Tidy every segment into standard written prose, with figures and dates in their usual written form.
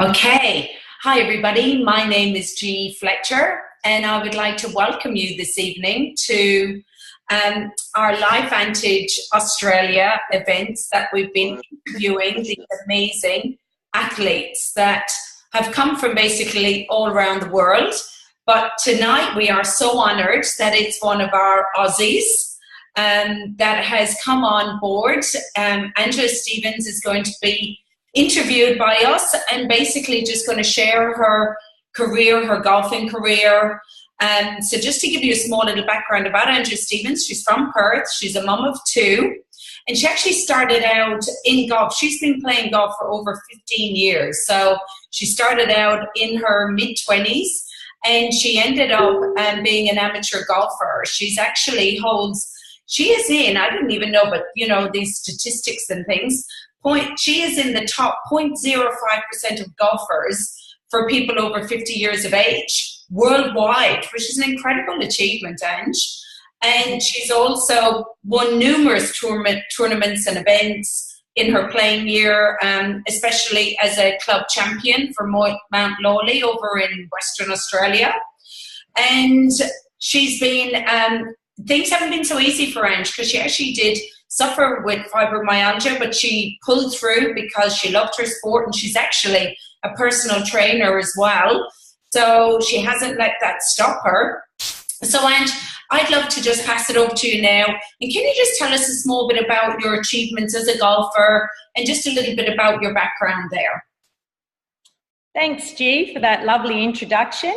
Okay. Hi, everybody. My name is G. Fletcher, and I would like to welcome you this evening to our Live Vantage Australia events that we've been interviewing these amazing athletes that have come from basically all around the world. But tonight we are so honoured that it's one of our Aussies that has come on board. Angela Stevens is going to be interviewed by us and basically just going to share her career, her golfing career. So just to give you a small little background about Angela Stevens, she's from Perth, she's a mum of two, and she actually started out in golf. She's been playing golf for over 15 years. So she started out in her mid-20s and she ended up being an amateur golfer. She's actually she is in, I didn't even know, but you know, these statistics and things, she is in the top 0.05% of golfers for people over 50 years of age worldwide, which is an incredible achievement, Ange. And she's also won numerous tournaments and events in her playing year, especially as a club champion for Mount Lawley over in Western Australia. And she's been, things haven't been so easy for Ange because she actually did suffer with fibromyalgia, but she pulled through because she loved her sport, and she's actually a personal trainer as well. So she hasn't let that stop her. So Ange, I'd love to just pass it over to you now. And can you just tell us a small bit about your achievements as a golfer and just a little bit about your background there? Thanks, G, for that lovely introduction.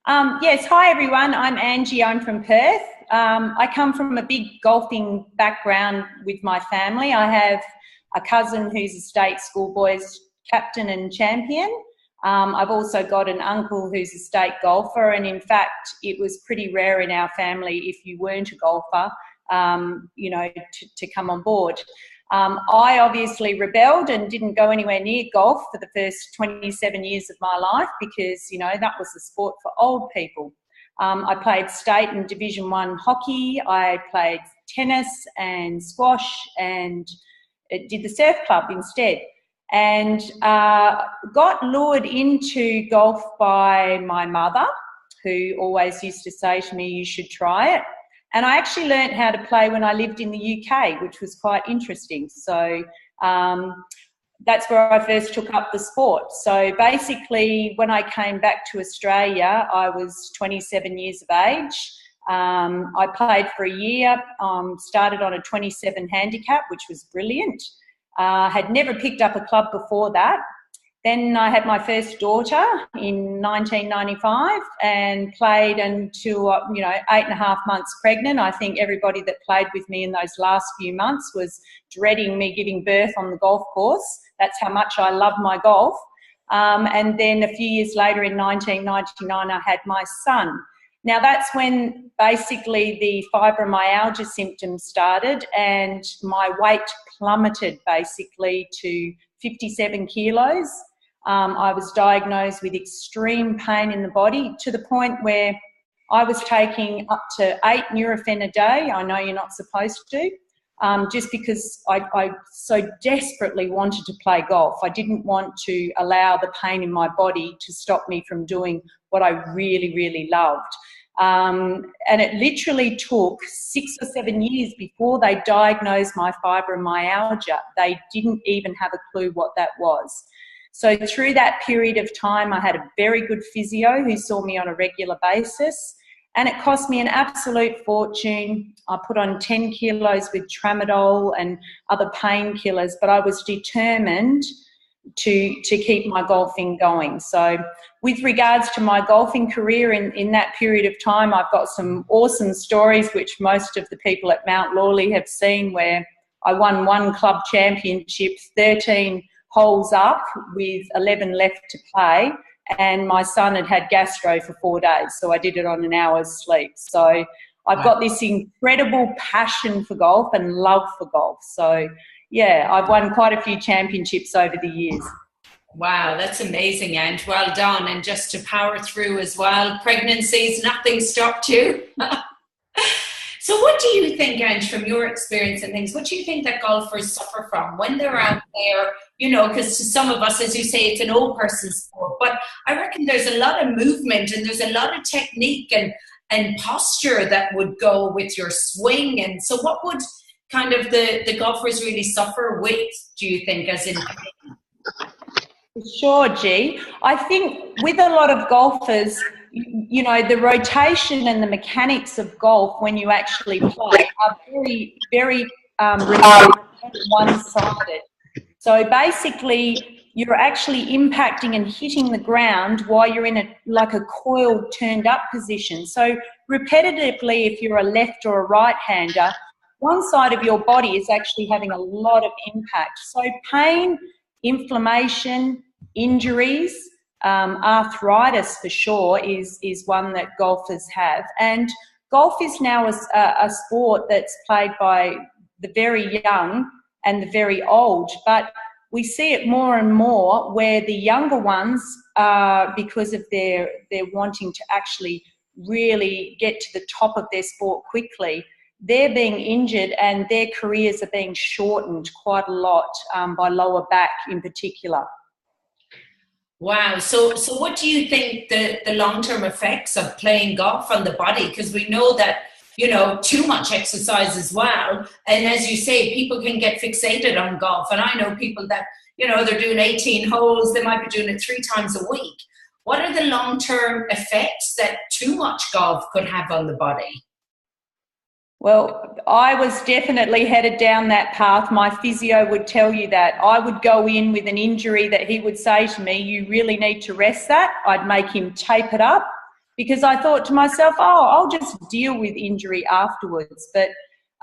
Yes, hi everyone, I'm Angie, I'm from Perth. I come from a big golfing background with my family. I have a cousin who's a state schoolboys captain and champion. I've also got an uncle who's a state golfer, and in fact it was pretty rare in our family if you weren't a golfer, you know, to come on board. I obviously rebelled and didn't go anywhere near golf for the first 27 years of my life because, you know, that was a sport for old people. I played state and Division 1 hockey. I played tennis and squash and did the surf club instead. And got lured into golf by my mother, who always used to say to me, you should try it. And I actually learned how to play when I lived in the UK, which was quite interesting. So that's where I first took up the sport. So basically, when I came back to Australia, I was 27 years of age. I played for a year, started on a 27 handicap, which was brilliant. Had never picked up a club before that. Then I had my first daughter in 1995 and played until, 8.5 months pregnant. I think everybody that played with me in those last few months was dreading me giving birth on the golf course. That's how much I love my golf. And then a few years later in 1999, I had my son. Now that's when basically the fibromyalgia symptoms started and my weight plummeted basically to 57 kilos. I was diagnosed with extreme pain in the body to the point where I was taking up to 8 Nurofen a day. I know you're not supposed to, just because I so desperately wanted to play golf. I didn't want to allow the pain in my body to stop me from doing what I really, really loved. And it literally took 6 or 7 years before they diagnosed my fibromyalgia. They didn't even have a clue what that was. So through that period of time, I had a very good physio who saw me on a regular basis, and it cost me an absolute fortune. I put on 10 kilos with tramadol and other painkillers, but I was determined to keep my golfing going. So with regards to my golfing career in that period of time, I've got some awesome stories which most of the people at Mount Lawley have seen, where I won 1 club championship, 13 holes up with 11 left to play, and my son had gastro for 4 days, so I did it on an hour's sleep. So I've got this incredible passion for golf and love for golf. So yeah, I've won quite a few championships over the years. Wow, that's amazing, and well done. And just to power through as well, pregnancies, nothing stopped you. So what do you think, Ange, from your experience and things, what do you think that golfers suffer from when they're out there, you know, because to some of us, as you say, it's an old person sport, but I reckon there's a lot of movement and there's a lot of technique and posture that would go with your swing. And so what would kind of the golfers really suffer with, do you think, as in pain? Sure, G. I think with a lot of golfers, you know, the rotation and the mechanics of golf when you actually play are very, very one-sided. So basically, you're actually impacting and hitting the ground while you're in like a coiled, turned-up position. So repetitively, if you're a left or a right-hander, one side of your body is actually having a lot of impact. So pain, inflammation, injuries, arthritis for sure is one that golfers have. And golf is now a sport that's played by the very young and the very old, but we see it more and more where the younger ones, because of their wanting to actually really get to the top of their sport quickly, they're being injured and their careers are being shortened quite a lot by lower back in particular. Wow. So what do you think the long-term effects of playing golf on the body? Because we know that, you know, too much exercise as well. And as you say, people can get fixated on golf. And I know people that, you know, they're doing 18 holes, they might be doing it 3 times a week. What are the long-term effects that too much golf could have on the body? Well, I was definitely headed down that path. My physio would tell you that. I would go in with an injury that he would say to me, you really need to rest that. I'd make him tape it up because I thought to myself, oh, I'll just deal with injury afterwards. But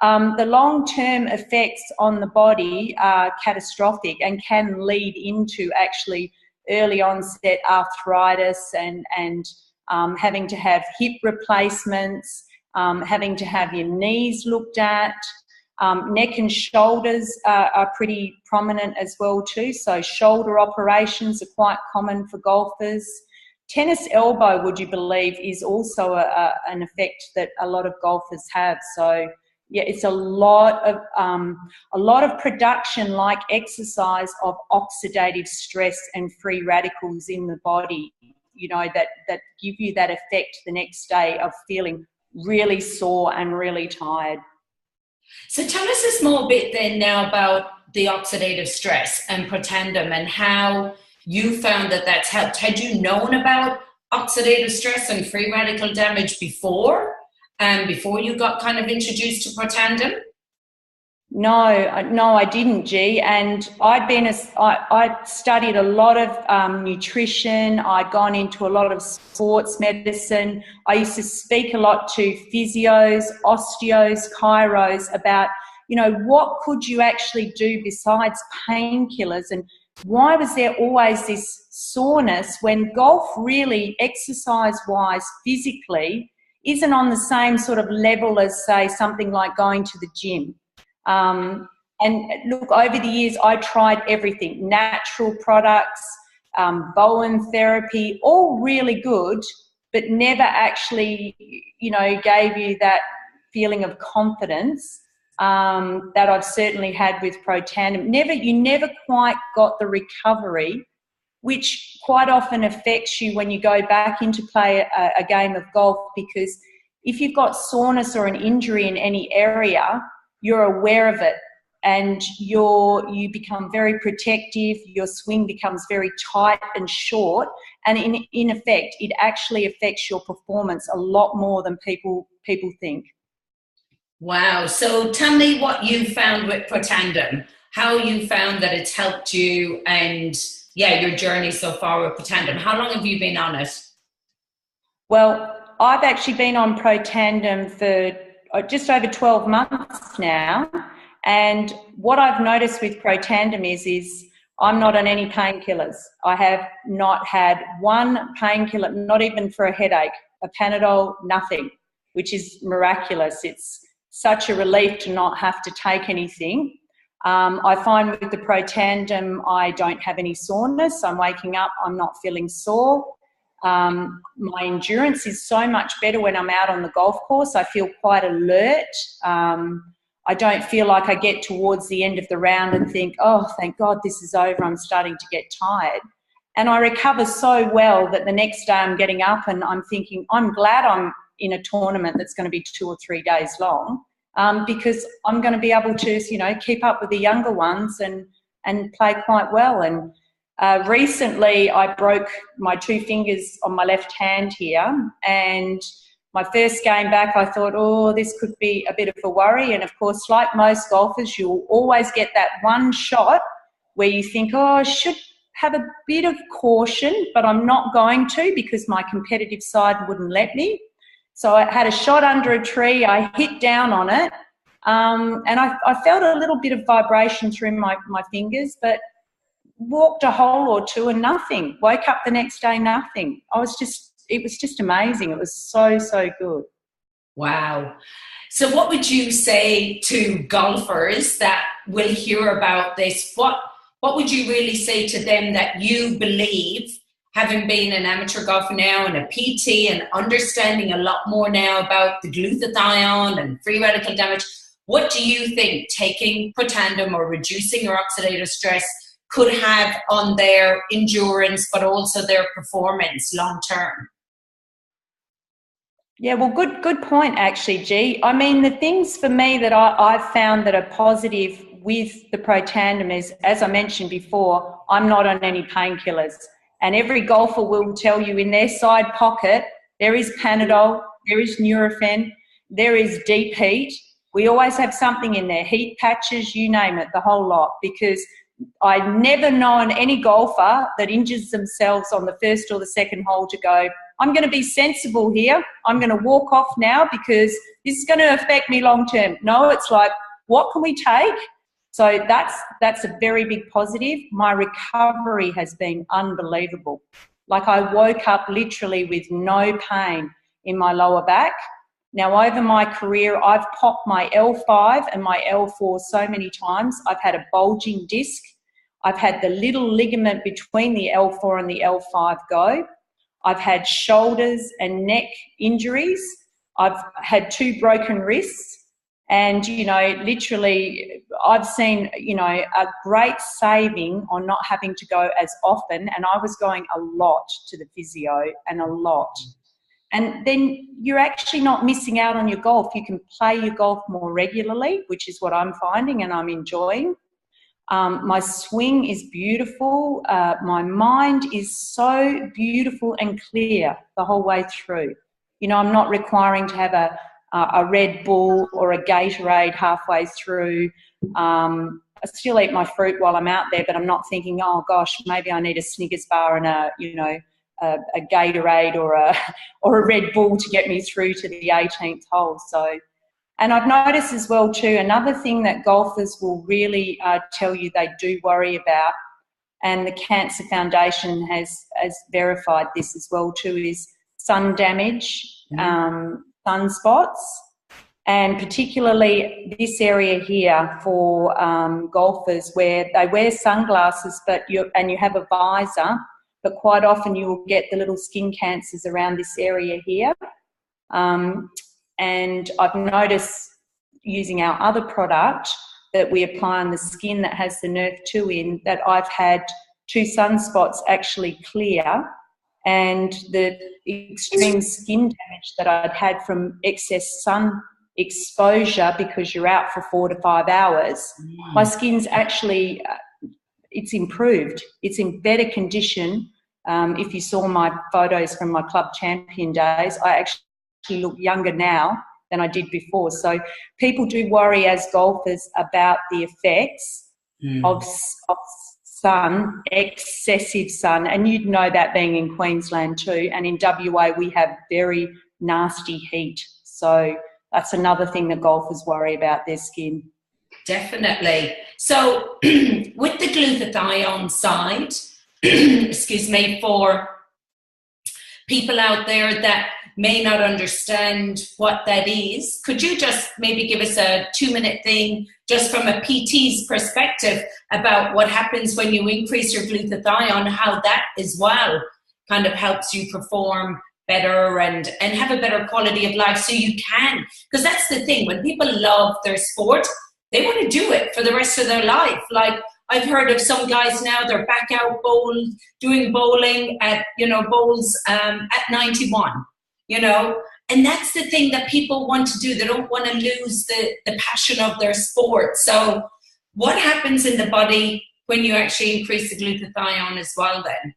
the long-term effects on the body are catastrophic and can lead into actually early onset arthritis and having to have hip replacements, having to have your knees looked at. Neck and shoulders are pretty prominent as well too. So shoulder operations are quite common for golfers. Tennis elbow, would you believe, is also an effect that a lot of golfers have. So yeah, it's a lot of production, like exercise, of oxidative stress and free radicals in the body, you know, that give you that effect the next day of feeling really sore and really tired. So tell us a small bit then now about the oxidative stress and Protandim and how you found that that's helped. Had you known about oxidative stress and free radical damage before you got kind of introduced to Protandim? No, I didn't, G. And I studied a lot of nutrition. I'd gone into a lot of sports medicine. I used to speak a lot to physios, osteos, chiros about, you know, what could you actually do besides painkillers, and why was there always this soreness when golf really, exercise-wise, physically, isn't on the same sort of level as, say, something like going to the gym. And look, over the years, I tried everything, natural products, Bowen therapy, all really good, but never actually, you know, gave you that feeling of confidence that I've certainly had with Protandim. You never quite got the recovery, which quite often affects you when you go back into play a game of golf, because if you've got soreness or an injury in any area, you're aware of it and you become very protective, your swing becomes very tight and short, and in effect, it actually affects your performance a lot more than people think. Wow. So tell me what you found with Protandim, how you found that it's helped you, and yeah, your journey so far with Protandim. How long have you been on it? Well, I've actually been on Protandim for just over 12 months now, and what I've noticed with Protandim is I'm not on any painkillers. I have not had one painkiller, not even for a headache, a Panadol, nothing, which is miraculous. It's such a relief to not have to take anything. I find with the Protandim I don't have any soreness. I'm waking up, I'm not feeling sore. My endurance is so much better when I'm out on the golf course. I feel quite alert. I don't feel like I get towards the end of the round and think, oh, thank God this is over, I'm starting to get tired. And I recover so well that the next day I'm getting up and I'm thinking, I'm glad I'm in a tournament that's going to be 2 or 3 days long, because I'm going to be able to, you know, keep up with the younger ones and play quite well. And recently I broke my 2 fingers on my left hand here, and my first game back I thought, oh, this could be a bit of a worry. And of course, like most golfers, you'll always get that one shot where you think, oh, I should have a bit of caution, but I'm not going to because my competitive side wouldn't let me. So I had a shot under a tree, I hit down on it, and I felt a little bit of vibration through my fingers, but walked a hole or two and nothing. Woke up the next day, nothing. It was just amazing. It was so, so good. Wow. So what would you say to golfers that will hear about this? What would you really say to them that you believe, having been an amateur golfer now and a PT and understanding a lot more now about the glutathione and free radical damage, what do you think taking Protandim or reducing your oxidative stress could have on their endurance, but also their performance long term? Yeah, well, good point, actually, G. I mean, the things for me that I've found that are positive with the Protandim is, as I mentioned before, I'm not on any painkillers. And every golfer will tell you in their side pocket, there is Panadol, there is Nurofen, there is deep heat. We always have something in there, heat patches, you name it, the whole lot, because I've never known any golfer that injures themselves on the first or the second hole to go, I'm going to be sensible here. I'm going to walk off now because this is going to affect me long term. No, it's like, what can we take? So that's a very big positive. My recovery has been unbelievable. Like, I woke up literally with no pain in my lower back. Now, over my career, I've popped my L5 and my L4 so many times. I've had a bulging disc. I've had the little ligament between the L4 and the L5 go. I've had shoulders and neck injuries. I've had 2 broken wrists. And, you know, literally I've seen, you know, a great saving on not having to go as often. And I was going a lot to the physio and a lot. And then you're actually not missing out on your golf. You can play your golf more regularly, which is what I'm finding and I'm enjoying. My swing is beautiful. My mind is so beautiful and clear the whole way through. You know, I'm not requiring to have a Red Bull or a Gatorade halfway through. I still eat my fruit while I'm out there, but I'm not thinking, oh gosh, maybe I need a Snickers bar and a Gatorade or a Red Bull to get me through to the 18th hole. So, and I've noticed as well too, another thing that golfers will really tell you they do worry about, and the Cancer Foundation has verified this as well too, is sun damage, sunspots, and particularly this area here for golfers where they wear sunglasses and you have a visor, but quite often you will get the little skin cancers around this area here. And I've noticed using our other product that we apply on the skin that has the NRF2 in, that I've had 2 sunspots actually clear, and the extreme skin damage that I'd had from excess sun exposure because you're out for 4 to 5 hours, my skin's actually, it's improved. It's in better condition. If you saw my photos from my club champion days, I actually look younger now than I did before. So people do worry as golfers about the effects of sun, excessive sun, and you'd know that being in Queensland too, and in WA we have very nasty heat. So that's another thing that golfers worry about, their skin. Definitely. So with the glutathione side, excuse me, for people out there that may not understand what that is, could you just maybe give us a 2-minute thing just from a PT's perspective about what happens when you increase your glutathione, how that as well kind of helps you perform better and have a better quality of life, so you can, because that's the thing, when people love their sport, they want to do it for the rest of their life. Like, I've heard of some guys now, they're back out doing bowling at, bowls at 91, and that's the thing that people want to do. They don't want to lose the passion of their sport. So what happens in the body when you actually increase the glutathione as well then?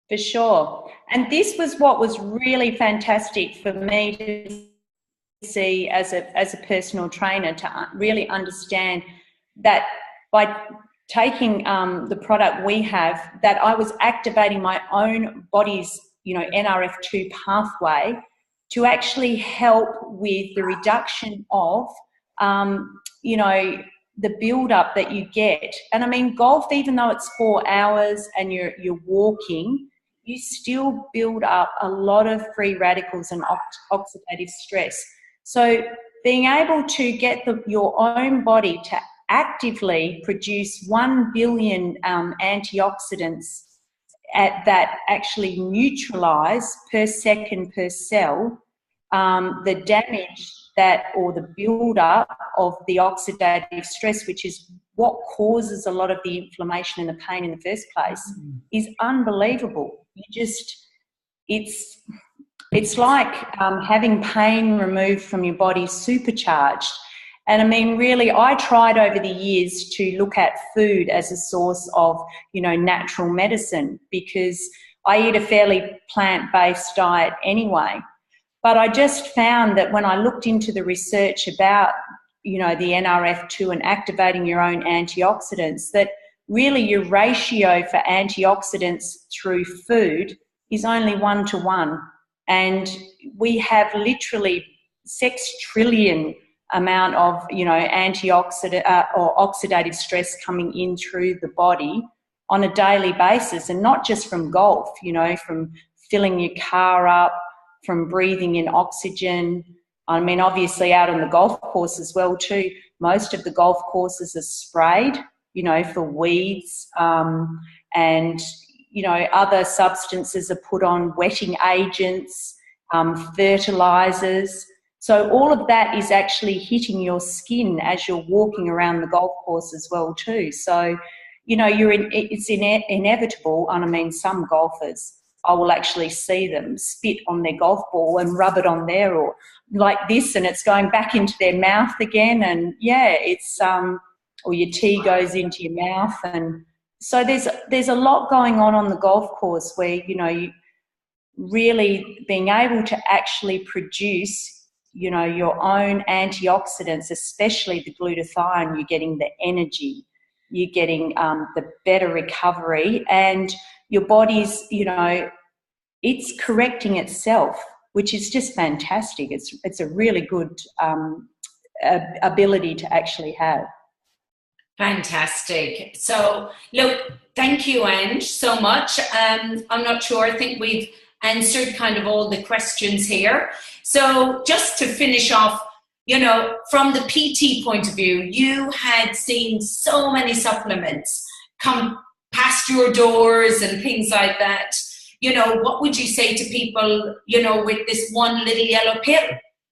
For sure. And this was what was really fantastic for me to see as a personal trainer, to really understand that by taking the product we have, that I was activating my own body's, NRF2 pathway to actually help with the reduction of, the build-up that you get. And I mean, golf, even though it's 4 hours and you're walking, you still build up a lot of free radicals and oxidative stress. So being able to get your own body to actively produce 1 billion antioxidants that actually neutralize per second per cell the damage or the build-up of the oxidative stress, which is what causes a lot of the inflammation and the pain in the first place, is unbelievable. It's like having pain removed from your body supercharged. And I mean, really, I tried over the years to look at food as a source of, natural medicine, because I eat a fairly plant-based diet anyway. But I just found that when I looked into the research about, the NRF2 and activating your own antioxidants, that really your ratio for antioxidants through food is only 1 to 1. And we have literally 6 trillion amount of, antioxidant or oxidative stress coming in through the body on a daily basis, and not just from golf, from filling your car up, from breathing in oxygen. I mean, obviously out on the golf course as well too. Most of the golf courses are sprayed, for weeds, and, other substances are put on, wetting agents, fertilizers. So all of that is actually hitting your skin as you're walking around the golf course as well too. So, it's inevitable. And I mean, some golfers, I will actually see them spit on their golf ball and rub it on there, or like this, and it's going back into their mouth again. And yeah, it's or your tea goes into your mouth. And so there's a lot going on the golf course where, you really being able to actually produce, your own antioxidants, especially the glutathione. You're getting the energy, you're getting the better recovery, and your body's, it's correcting itself, which is just fantastic. It's a really good ability to actually have. Fantastic. So, look, thank you, Ange, so much. I'm not sure. I think we've answered kind of all the questions here. So just to finish off, from the PT point of view, you had seen so many supplements come past your doors and things like that. What would you say to people, with this one little yellow pill?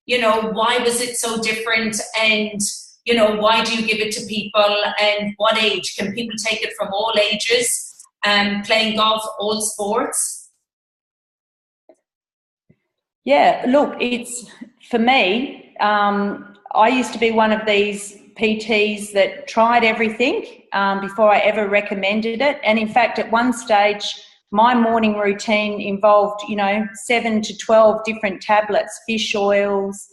Why was it so different? And, why do you give it to people? And what age? Can people take it from all ages, playing golf, all sports? Yeah, look, it's, for me, I used to be one of these PTs that tried everything before I ever recommended it. And in fact, at one stage, my morning routine involved, 7 to 12 different tablets, fish oils,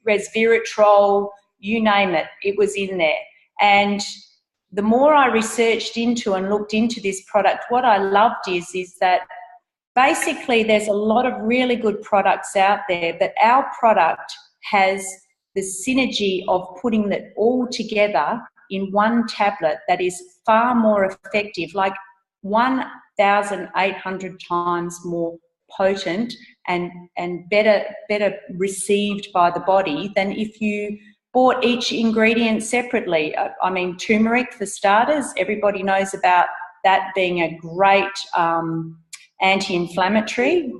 resveratrol, you name it, it was in there. And the more I researched into and looked into this product, what I loved is that basically there's a lot of really good products out there, but our product has the synergy of putting that all together in one tablet that is far more effective, like 1,800 times more potent and better received by the body than if you bought each ingredient separately. I mean, turmeric for starters, everybody knows about that being a great anti-inflammatory.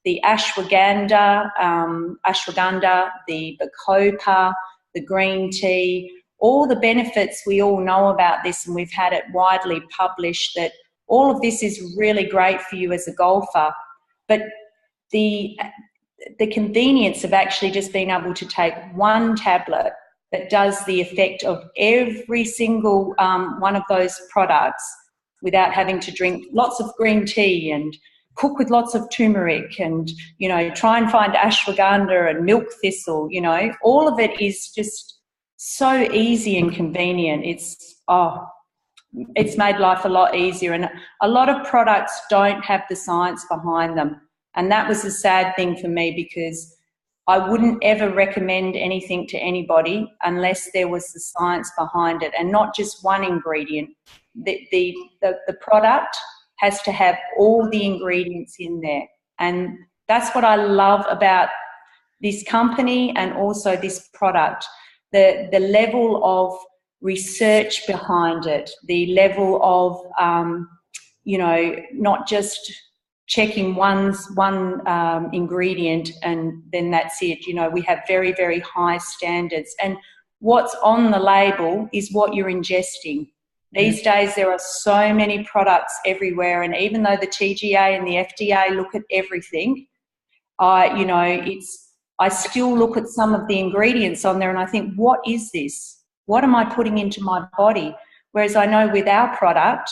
The ashwagandha, the bacopa, the green tea, all the benefits, we all know about this, and we've had it widely published that all of this is really great for you as a golfer. But the convenience of actually just being able to take one tablet that does the effect of every single one of those products without having to drink lots of green tea and cook with lots of turmeric and, you know, try and find ashwagandha and milk thistle, you know, all of it is just so easy and convenient. It's made life a lot easier, and a lot of products don't have the science behind them. And that was a sad thing for me, because I wouldn't ever recommend anything to anybody unless there was the science behind it, and not just one ingredient. The product has to have all the ingredients in there. And that's what I love about this company and also this product, the level of research behind it, the level of, you know, not just checking one ingredient and then that's it. You know, we have very, very high standards, and what's on the label is what you're ingesting. These days there are so many products everywhere, and even though the TGA and the FDA look at everything, you know, I still look at some of the ingredients on there and I think, what is this? What am I putting into my body? Whereas I know with our product,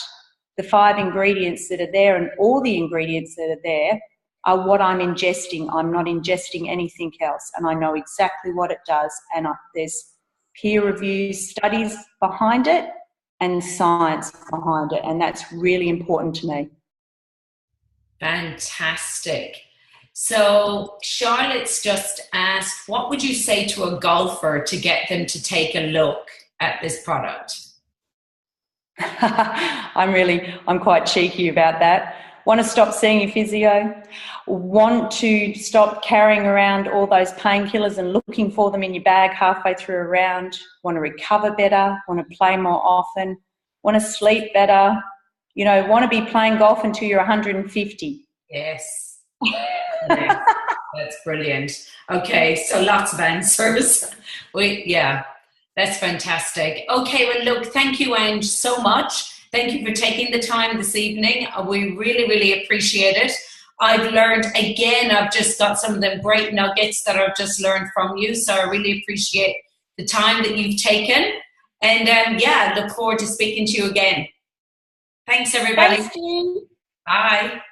the 5 ingredients that are there and all the ingredients that are there are what I'm ingesting. I'm not ingesting anything else, and I know exactly what it does, and there's peer-reviewed studies behind it and science behind it, and that's really important to me. Fantastic. So Charlotte's just asked, what would you say to a golfer to get them to take a look at this product? I'm quite cheeky about that. Want to stop seeing your physio? Want to stop carrying around all those painkillers and looking for them in your bag halfway through a round? Want to recover better? Want to play more often? Want to sleep better? You know, want to be playing golf until you're 150? Yes. Yes. That's brilliant. Okay, so lots of answers. Yeah. That's fantastic. Okay, well, look, thank you, Ange, so much. Thank you for taking the time this evening. We really, really appreciate it. I've learned, again, I've just got some of the great nuggets that I've just learned from you, so I really appreciate the time that you've taken. And, yeah, look forward to speaking to you again. Thanks, everybody. Thanks, Jean. Bye.